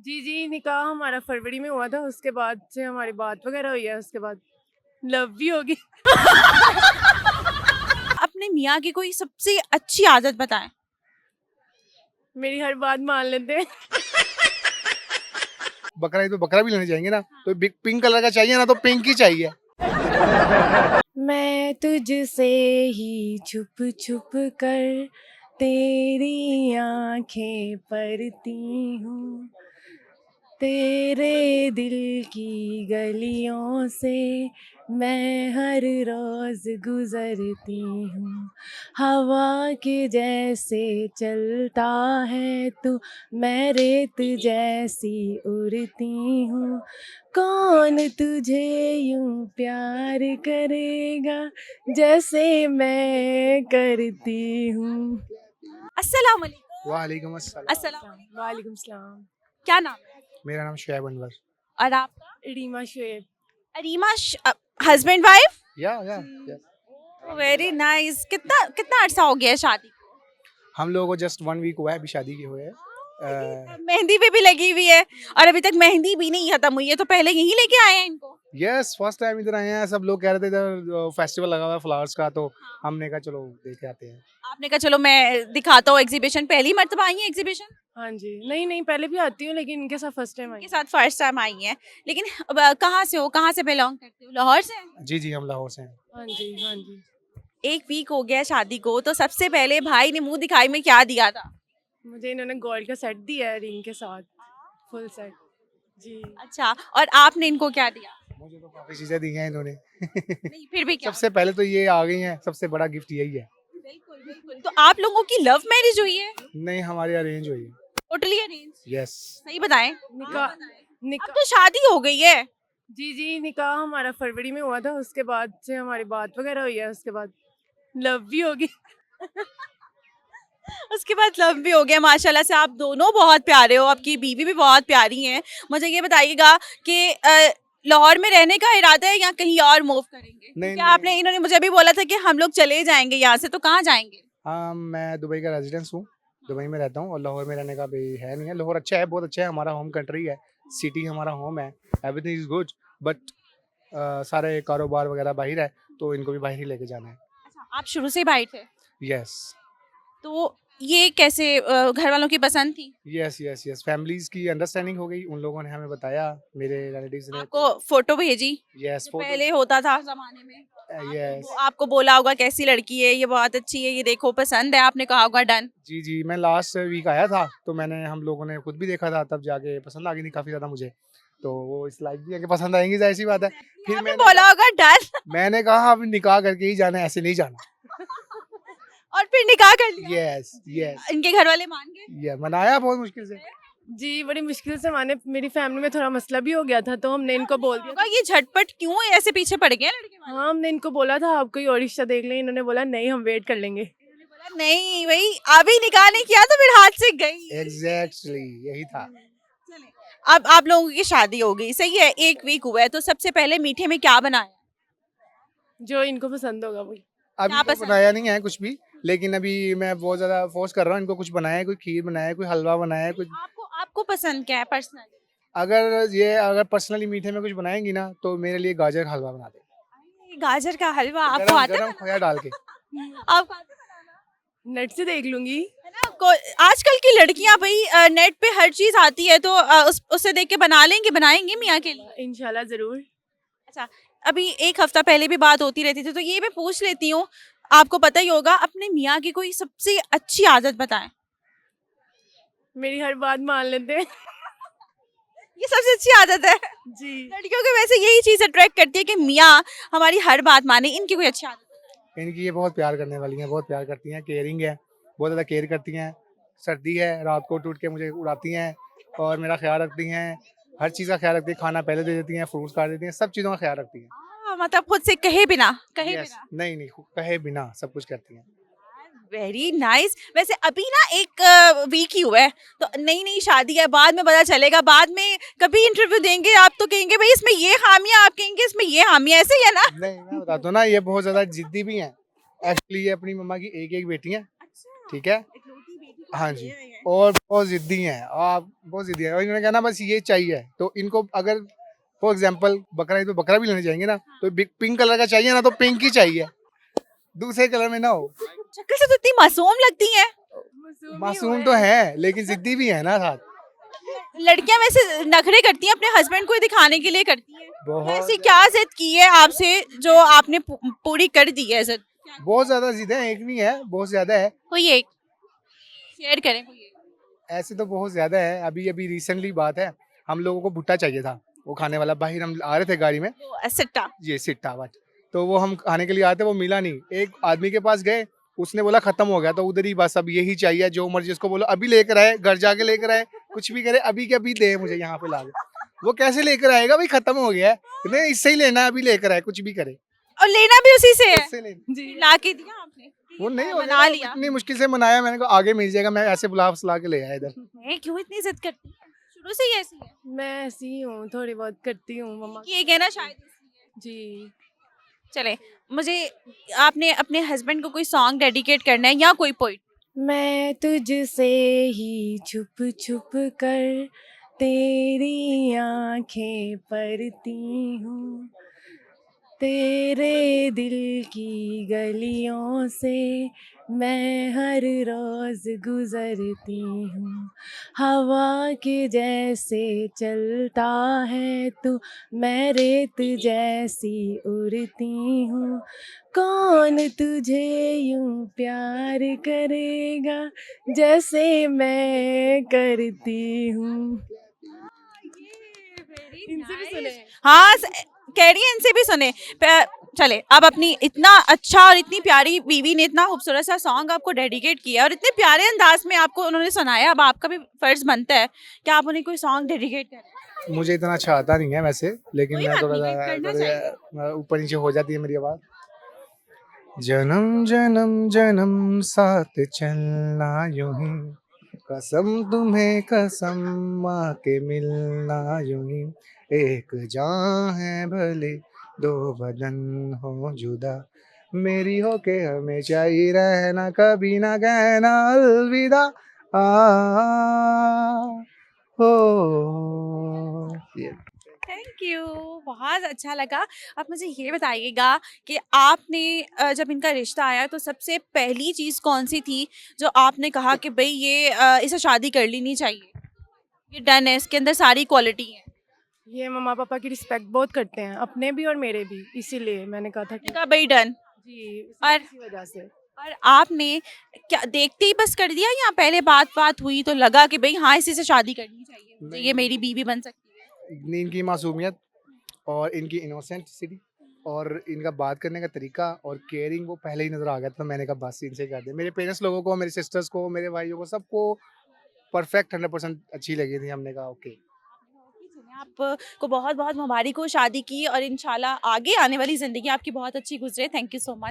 जी जी, निकाह हमारा फरवरी में हुआ था, उसके बाद से हमारी बात वगैरह हुई है, उसके बाद लव भी होगी। अपने मियाँ की कोई सबसे अच्छी आदत बताएं। मेरी हर बात मान लेते हैं। बकरा ईद पे बकरा भी लेने जाएंगे ना, तो पिंक कलर का चाहिए ना, तो पिंक ही चाहिए। मैं तुझसे ही छुप छुप कर तेरी आंखें पढ़ती हूँ, तेरे दिल की गलियों से मैं हर रोज गुजरती हूँ। हवा के जैसे चलता है तू, मैं रेत जैसी उड़ती हूँ। कौन तुझे यूं प्यार करेगा जैसे मैं करती हूँ। अस्सलाम वालेकुम। वालेकुम अस्सलाम। अस्सलाम वालेकुम। वालेकुम सलाम। क्या नाम है? मेरा नाम शुएब अनवर। और आपका? रीमा शुएब। अरीमा। Husband wife? या यस। Very nice. कितना कितना अरसा हो गया है शादी को? हम लोगों को जस्ट 1 वीक हुआ है अभी शादी के हुए। मेहंदी पे भी लगी हुई है और अभी तक मेहंदी भी नहीं खत्म हुई है, तो पहले यहीं लेके आए हैं इनको। यस, फर्स्ट टाइम इधर आए हैं। सब लोग कह रहे थे इधर फेस्टिवल लगा हुआ है फ्लावर्स का, तो हमने कहा चलो देख के आते हैं। आपने कहा चलो मैं दिखाता हूँ एग्जीबिशन। पहली मर्तबा आई है एग्जीबिशन हाँ जी, नहीं नहीं, पहले भी आती हूँ लेकिन इनके साथ फर्स्ट टाइम आई के हूँ। साथ? फर्स्ट टाइम आई है। लेकिन अब, कहाँ से हो, कहाँ से बिलोंग करते हो? लाहौर से? जी जी, हम लाहौर से हैं। हाँ जी हाँ जी। 1 वीक हो गया शादी को, तो सबसे पहले भाई ने मुंह दिखाई में क्या दिया था? मुझे इन्होंने गोल्ड का सेट दिया है, रिंग के साथ, फुल सेट। जी। अच्छा, और आपने इनको क्या दिया? मुझे तो काफी चीजें दी हैं इन्होंने। नहीं फिर भी क्या? सबसे पहले तो ये आ गई हैं, सबसे बड़ा गिफ्ट यही है। बिल्कुल बिल्कुल। तो आप लोगों की लव मैरिज हुई है? नहीं, हमारी अरेंज हुई है। Totally arrange? यस। सही बताएं। निकाह अब निकाह तो शादी हो गई है। जी जी, निकाह हमारा फरवरी में हुआ था, उसके बाद से हमारी बात वगैरह हुई है, उसके बाद लव भी होगी। उसके बाद लव भी हो गया। माशाल्लाह से आप दोनों बहुत प्यारे हो, आपकी बीवी भी बहुत प्यारी हैं। मुझे ये बताइएगा कि लाहौर में रहने का इरादा है या कहीं और मूव करेंगे? नहीं क्या आपने, इन्होंने मुझे अभी बोला था कि हम लोग चले जाएंगे यहाँ से, तो कहाँ जाएंगे? हाँ, मैं दुबई का रेजिडेंस हूँ। दुबई में रहता हूँ और लाहौर में रहने का भी है नहीं है। लाहौर अच्छा है, बहुत अच्छा है, हमारा होम कंट्री है, सिटी हमारा होम है, एवरीथिंग इज गुड। बट सारे कारोबार वगैरह बाहर है, तो इनको भी बाहर ही लेके जाना है। अच्छा, आप शुरू से बाहर थे? यस तो ये कैसे घर वालों की पसंद थी? यस यस यस, फैमिलीज की अंडरस्टैंडिंग हो गई, उन लोगों ने हमें बताया, मेरे रिलेटिव्स ने। आपको फोटो भेजी? यस, जो फोटो। पहले होता था जमाने में, यस। वो आपको बोला होगा कैसी लड़की है, ये बहुत अच्छी है, ये देखो पसंद है, आपने कहा होगा डन। जी जी, मैं लास्ट वीक आया था, तो मैंने, हम लोगों ने खुद भी देखा था, तब जाके पसंद आ गई थी काफ़ी ज़्यादा मुझे। तो वो इस लाइक भी है कि पसंद आएंगी, जाहिर सी बात है। फिर आपने बोला होगा डन। मैंने कहा अब निकाह करके ही जाना है, ऐसे नहीं जाना। और फिर निकाह कर लिया? Yes yes. इनके घर वाले मान गए? ये मनाया बहुत मुश्किल से। जी, बड़ी मुश्किल से माने, मेरी फैमिली में थोड़ा मसला भी हो गया था, तो हमने इनको बोल दिया होगा ये झटपट क्यों ऐसे पीछे पड़ गए लड़के वाले? हाँ, हमने इनको बोला था आप कोई और रिश्ता देख लें, इन्होंने बोला नहीं हम वेट कर लेंगे। इन्होंने बोला नहीं भाई, अभी निकाह नहीं किया तो फिर हाथ से गई। एग्जैक्टली यही था। चले, अब आप लोगों की शादी हो गई, सही है, 1 वीक हुआ है, तो सबसे पहले मीठे में क्या बनाया? जो इनको पसंद होगा वही। अभी क्या तो पसंद बनाया नहीं है कुछ भी, लेकिन अभी मैं बहुत ज़्यादा फोर्स कर रहा हूँ इनको, कुछ बनाया है, कोई खीर बनाया है, कोई हलवा बनाया है, कुछ। आपको आपको पसंद क्या है पर्सनल? अगर पर्सनली मीठे में कुछ बनाएंगी ना, तो मेरे लिए गाजर का हलवा बना दे, गाजर का हलवा आपको गरम आता है गरम खोया डाल के। बनाना? आपको आता है बनाना? नेट से देख लूंगी। है ना, आजकल की लड़कियां भाई नेट पे हर चीज आती है, तो उससे देख के बना लेंगे, बनाएंगे मियाँ के लिए। इंशाल्लाह जरूर। अच्छा, अभी 1 हफ्ता पहले भी बात होती रहती थी, तो ये मैं पूछ लेती हूँ, आपको पता ही होगा, अपने मियाँ की कोई सबसे अच्छी आदत बताएं। मेरी हर बात मान लेते हैं। ये सबसे अच्छी आदत है? जी। लड़कियों को वैसे यही चीज अट्रैक्ट करती है कि मियाँ हमारी हर बात माने। इनकी कोई अच्छी आदत? इनकी ये बहुत प्यार करने वाली हैं, बहुत प्यार करती हैं, केयरिंग है, बहुत ज़्यादा केयर करती हैं। सर्दी है, रात को टूट के मुझे उड़ाती हैं और मेरा ख्याल रखती हैं, हर चीज़ का ख्याल रखती हैं, खाना पहले दे देती हैं, फ्रूट्स काट देती हैं, सब चीज़ों का ख्याल रखती हैं। मतलब खुद से कहे बिना, कहे यस, बिना। नहीं नहीं, कहे बिना सब कुछ करती हैं। Very nice. वैसे अभी ना 1 वीक ही हुआ है, तो नई नई शादी है, बाद में पता चलेगा, बाद में कभी इंटरव्यू देंगे आप तो कहेंगे भाई इसमें ये खामियां, आप कहेंगे इसमें ये खामियां, ऐसे ही है ना? नहीं, मैं बताता हूँ ना, ये बहुत ज़्यादा जिद्दी भी हैं। एक्चुअली ये अपनी मम्मा की एक एक बेटी हैं, ठीक है। हाँ जी, और बहुत ज़िद्दी हैं, आप बहुत ज़िद्दी हैं और इन्होंने कहना बस ये चाहिए। तो इनको अगर फॉर एग्जांपल बकरा ईद पे बकरा भी लेने जाएंगे ना, तो पिंक कलर का चाहिए ना, तो पिंक ही चाहिए, दूसरे कलर में ना हो। शक्ल से तो इतनी मासूम लगती हैं। मासूम तो है लेकिन ज़िद्दी भी है ना साथ। लड़कियां वैसे नखरे करती हैं अपने हस्बैंड को दिखाने के लिए करती हैं। बहुत ऐसी क्या जिद की है आपसे जो आपने पूरी कर दी है जिद? बहुत ज़्यादा ज़िद है, एक नहीं है, बहुत ज़्यादा है। कोई एक शेयर करें कोई एक। ऐसे तो बहुत ज़्यादा है। अभी अभी रिसेंटली बात है, हम लोगों को भुट्टा चाहिए था, वो खाने वाला। बाहर हम आ रहे थे गाड़ी में, वो सिट्टा। ये सिट्टा वाट, तो वो हम खाने के लिए आते, वो मिला नहीं। एक आदमी के पास गए, उसने बोला खत्म हो गया, तो उधर ही बस अब यही चाहिए, जो मर्जी उसको बोलो अभी लेकर आए, घर जाके लेकर आए, कुछ भी करे, अभी के अभी दे मुझे यहाँ पे ला के। वो कैसे लेकर आएगा भाई, खत्म हो गया है, नहीं इससे ही लेना है, अभी लेकर आए, कुछ भी करे और लेना भी उसी से है। इससे लेना। जी ला के दिया आपने? वो नहीं मना हो लिया। इतनी मुश्किल से मनाया, मैंने कहा आगे मिल जाएगा, मैं ऐसे बुला फुसला के ले आया इधर। मैं क्यों इतनी जिद करती है? शुरू से ही ऐसी है मैं ऐसी ही हूँ, थोड़ी बहुत करती हूँ मम्मा। कि ये कहना शायद इसलिए। जी। चले मुझे आपने अपने हस्बैंड को कोई सॉन्ग डेडिकेट करना है या कोई पोइट? मैं तुझसे ही छुप छुप कर तेरी आंखें पढ़ती हूँ, तेरे दिल की गलियों से मैं हर रोज गुजरती हूँ। हवा के जैसे चलता है तू, मैं रेत जैसी उड़ती हूँ। कौन तुझे यूं प्यार करेगा जैसे मैं करती हूँ। इनसे भी सुने हैं। हाँ कह रही है इनसे भी सुने। चले अब अपनी इतना अच्छा और इतनी प्यारी बीवी ने इतना खूबसूरत सा सॉन्ग आपको डेडिकेट किया और इतने प्यारे अंदाज में आपको उन्होंने सुनाया, अब आपका भी फर्ज बनता है कि आप उन्हें कोई सॉन्ग डेडिकेट करें। मुझे इतना अच्छा आता नहीं है वैसे, लेकिन कोई मैं बात थोड़ा नहीं, करना सा ऊपर नीचे हो जाती है मेरी आवाज़। जन्म जन्म जन्म साथ चलना यूं ही, कसम तुम्हें कसम माँ के मिलना यूं ही, एक जान है भले दो बदन हो जुदा, मेरी हो के हमेशा ही रहना, कभी ना कहना अलविदा। आ हो ये थैंक यू, बहुत अच्छा लगा। आप मुझे ये बताइएगा कि आपने जब इनका रिश्ता आया तो सबसे पहली चीज़ कौन सी थी जो आपने कहा कि भाई ये इसे शादी कर लेनी चाहिए, ये डन है, इसके अंदर सारी क्वालिटी है? ये मम्मा पापा की रिस्पेक्ट बहुत करते हैं, अपने भी और मेरे भी, इसीलिए मैंने कहा था कि कहा भाई डन। जी और इसी वजह से। और आपने क्या देखते ही बस कर दिया या पहले बात हुई तो लगा कि भाई हाँ इसी से शादी करनी चाहिए, मुझे ये मेरी बीवी बन सकती है? इतनी इनकी मासूमियत और इनकी इनोसेंसिटी और इनका बात करने का तरीका और केयरिंग वो पहले ही नज़र आ गया था, तो मैंने कहा बस इनसे कर दे। मेरे पेरेंट्स लोगों को, मेरे सिस्टर्स को, मेरे भाइयों को, सबको परफेक्ट 100% अच्छी लगी थी। हमने कहा ओके। आपको बहुत बहुत मुबारक हो शादी की और इंशाल्लाह आगे आने वाली ज़िंदगी आपकी बहुत अच्छी गुजरे। Thank you so much.